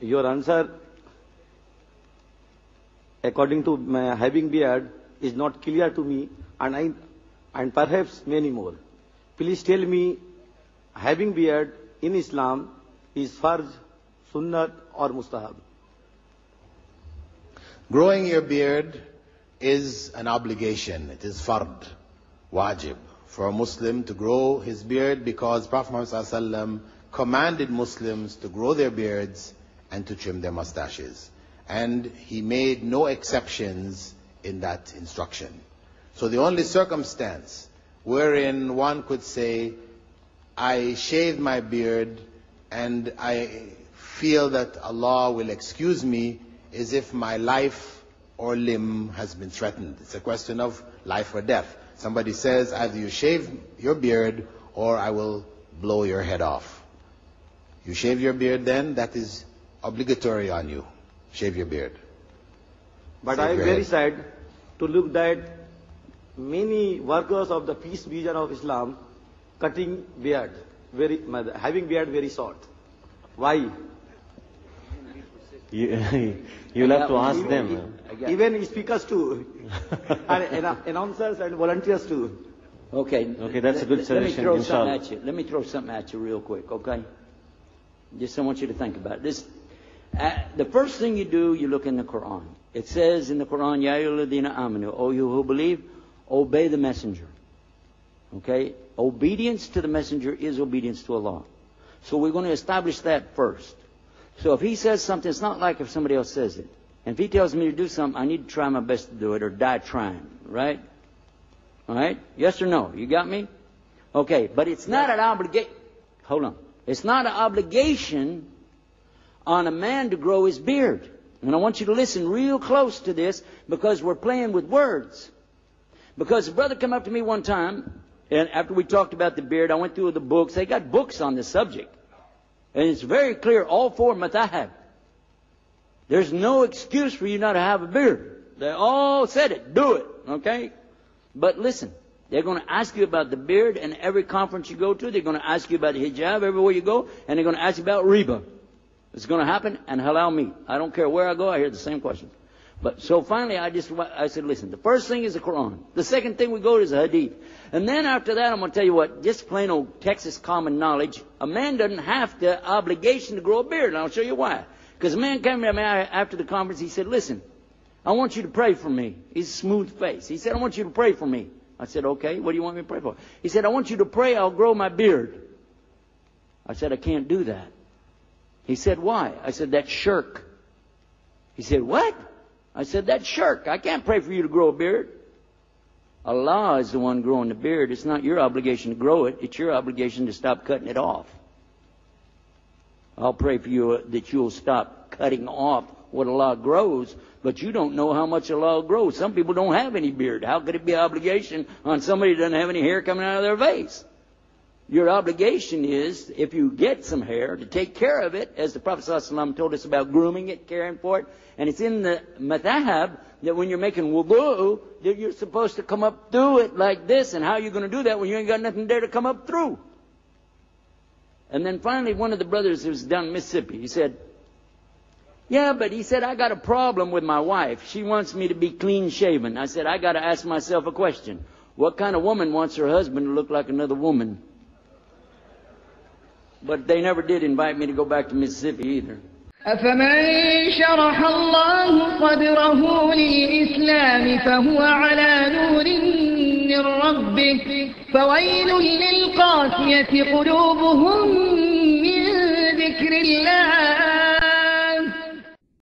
your answer, according to my having beard, is not clear to me, and perhaps many more. Please tell me, having beard in Islam is farz, sunnat, or mustahab? Growing your beard is an obligation. It is fard, wajib, for a Muslim to grow his beard, because Prophet Muhammad ﷺ commanded Muslims to grow their beards and to trim their mustaches. And he made no exceptions in that instruction. So the only circumstance wherein one could say, I shaved my beard and I feel that Allah will excuse me, is if my life or limb has been threatened. It's a question of life or death. Somebody says, either you shave your beard or I will blow your head off. You shave your beard, then that is obligatory on you. Shave your beard. But I am very sad to look that many workers of the peace vision of Islam cutting beard, having beard very short. Why? You'll have to ask them. Even speakers too, and announcers and volunteers too. Okay, that's a good suggestion. Let me throw something at you real quick, okay? Just I want you to think about this. The first thing you do, you look in the Quran. It says in the Quran, Ya ayyuhalladhina amanu, O you who believe, obey the messenger. Okay? Obedience to the messenger is obedience to Allah. So we're going to establish that first. So if he says something, it's not like if somebody else says it. And if he tells me to do something, I need to try my best to do it or die trying. Right? Alright? Yes or no? You got me? Okay, but it's not an obligation. Hold on. It's not an obligation on a man to grow his beard. And I want you to listen real close to this, because we're playing with words. Because a brother came up to me one time, and after we talked about the beard, I went through the books. They got books on this subject. And it's very clear, all four madhahab. There's no excuse for you not to have a beard. They all said it. Do it. Okay? But listen, they're going to ask you about the beard, and every conference you go to, they're going to ask you about the hijab everywhere you go, and they're going to ask you about riba. It's going to happen, and halal meat. I don't care where I go, I hear the same questions. But so finally I said, listen, the first thing is the Quran. The second thing we go to is the hadith. And then after that, I'm going to tell you what, just plain old Texas common knowledge, a man doesn't have the obligation to grow a beard, and I'll show you why. Because a man came to me after the conference, he said, listen, I want you to pray for me. He's a smooth face. He said, I want you to pray for me. I said, okay, what do you want me to pray for? He said, I want you to pray I'll grow my beard. I said, I can't do that. He said, why? I said, that's shirk. He said, what? I said, that's shirk. I can't pray for you to grow a beard. Allah is the one growing the beard. It's not your obligation to grow it. It's your obligation to stop cutting it off. I'll pray for you that you'll stop cutting off what Allah grows, but you don't know how much Allah grows. Some people don't have any beard. How could it be an obligation on somebody who doesn't have any hair coming out of their face? Your obligation is, if you get some hair, to take care of it, as the Prophet ﷺ told us about grooming it, caring for it. And it's in the madhab that when you're making wudu, that you're supposed to come up through it like this. And how are you going to do that when you ain't got nothing there to come up through? And then finally, one of the brothers who was down in Mississippi, he said, yeah, but he said, I got a problem with my wife. She wants me to be clean shaven. I said, I got to ask myself a question. What kind of woman wants her husband to look like another woman? But they never did invite me to go back to Mississippi either. أفمن شرح الله صدره للإسلام فهو على نور من ربه فويل للقاسية قلوبهم من ذكر الله